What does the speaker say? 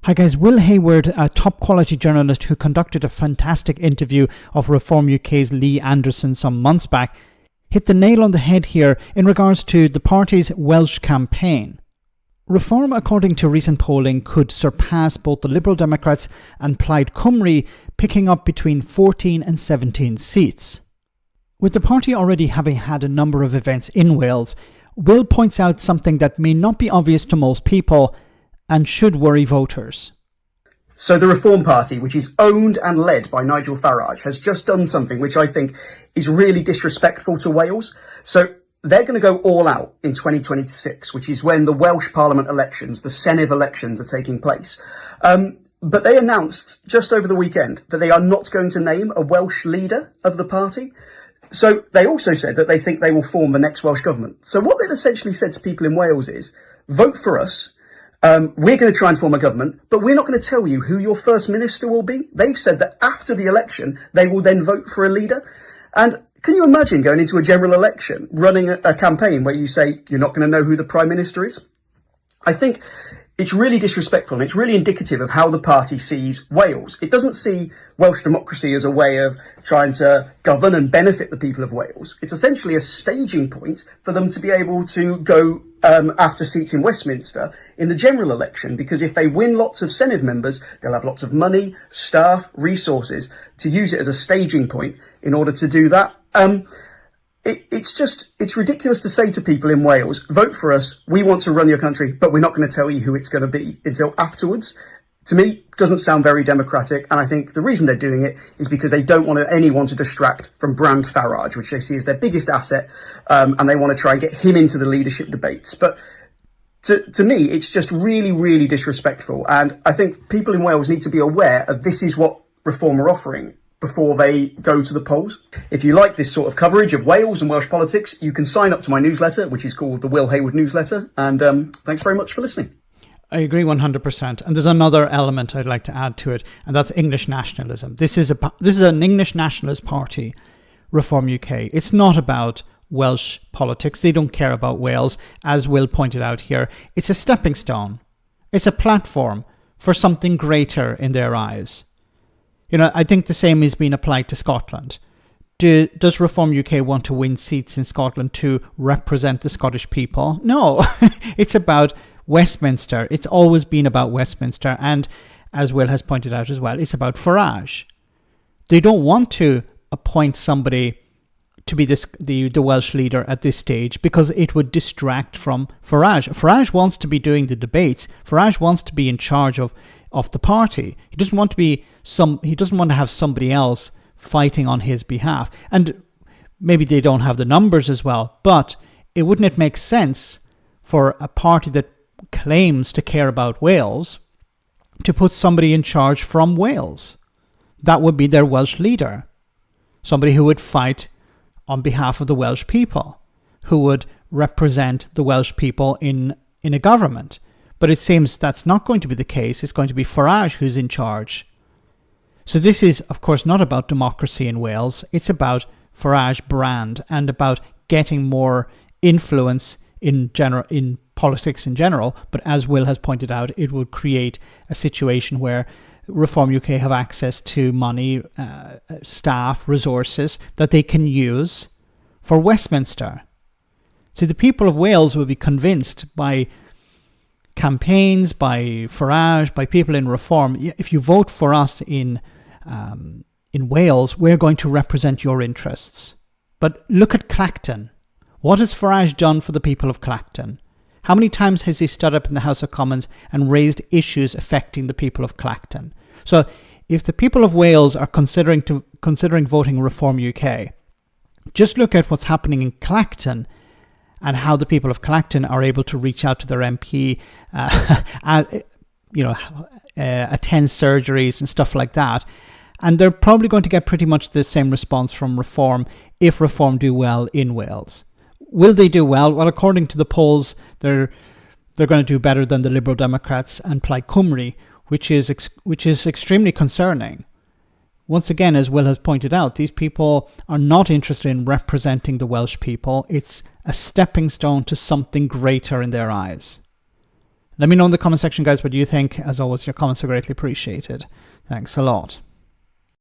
Hi guys, Will Hayward, a top quality journalist who conducted a fantastic interview of Reform UK's Lee Anderson some months back, hit the nail on the head here in regards to the party's Welsh campaign. Reform, according to recent polling, could surpass both the Liberal Democrats and Plaid Cymru, picking up between 14 and 17 seats. With the party already having had a number of events in Wales, Will points out something that may not be obvious to most people and should worry voters. So the Reform Party, which is owned and led by Nigel Farage, has just done something which I think is really disrespectful to Wales. So they're going to go all out in 2026, which is when the Welsh Parliament elections, the Senedd elections, are taking place. But they announced just over the weekend that they are not going to name a Welsh leader of the party. So they also said that they think they will form the next Welsh government. So what they've essentially said to people in Wales is, vote for us. We're going to try and form a government, but we're not going to tell you who your first minister will be. They've said that after the election, they will then vote for a leader. And can you imagine going into a general election, running a campaign where you say you're not going to know who the prime minister is? I think it's really disrespectful, and it's really indicative of how the party sees Wales. It doesn't see Welsh democracy as a way of trying to govern and benefit the people of Wales. It's essentially a staging point for them to be able to go after seats in Westminster in the general election, because if they win lots of Senedd members, they'll have lots of money, staff, resources to use it as a staging point in order to do that. It's ridiculous to say to people in Wales, vote for us, we want to run your country, but we're not going to tell you who it's going to be until afterwards. To me, doesn't sound very democratic, and I think the reason they're doing it is because they don't want anyone to distract from brand Farage, which they see as their biggest asset, and they want to try and get him into the leadership debates. But to me, it's just really, really disrespectful, and I think people in Wales need to be aware of this is what Reform are offering before they go to the polls. If you like this sort of coverage of Wales and Welsh politics, you can sign up to my newsletter, which is called the Will Hayward newsletter. And thanks very much for listening. I agree 100%. And there's another element I'd like to add to it, and that's English nationalism. This is an English nationalist party, Reform UK. It's not about Welsh politics. They don't care about Wales, as Will pointed out here. It's a stepping stone. It's a platform for something greater in their eyes. You know, I think the same is being applied to Scotland. Does Reform UK want to win seats in Scotland to represent the Scottish people? No, it's about Westminster. It's always been about Westminster. And as Will has pointed out as well, it's about Farage. They don't want to appoint somebody to be the Welsh leader at this stage because it would distract from Farage. Farage wants to be doing the debates. Farage wants to be in charge of the party. He doesn't want to have somebody else fighting on his behalf. And maybe they don't have the numbers as well, but wouldn't it make sense for a party that claims to care about Wales to put somebody in charge from Wales? That would be their Welsh leader. Somebody who would fight on behalf of the Welsh people, who would represent the Welsh people in a government. But it seems that's not going to be the case. It's going to be Farage who's in charge. So this is, of course, not about democracy in Wales. It's about Farage brand and about getting more influence in politics in general. But as Will has pointed out, it would create a situation where Reform UK have access to money, staff, resources that they can use for Westminster. So the people of Wales will be convinced by campaigns, by Farage, by people in Reform, if you vote for us in Wales, we're going to represent your interests. But look at Clacton. What has Farage done for the people of Clacton? How many times has he stood up in the House of Commons and raised issues affecting the people of Clacton? So if the people of Wales are considering voting Reform UK, just look at what's happening in Clacton and how the people of Clacton are able to reach out to their MP, attend surgeries and stuff like that. And they're probably going to get pretty much the same response from Reform if Reform do well in Wales. Will they do well? Well, according to the polls, they're going to do better than the Liberal Democrats and Plaid Cymru, which is extremely concerning. Once again, as Will has pointed out, these people are not interested in representing the Welsh people. It's a stepping stone to something greater in their eyes. Let me know in the comment section, guys, what you think. As always, your comments are greatly appreciated. Thanks a lot.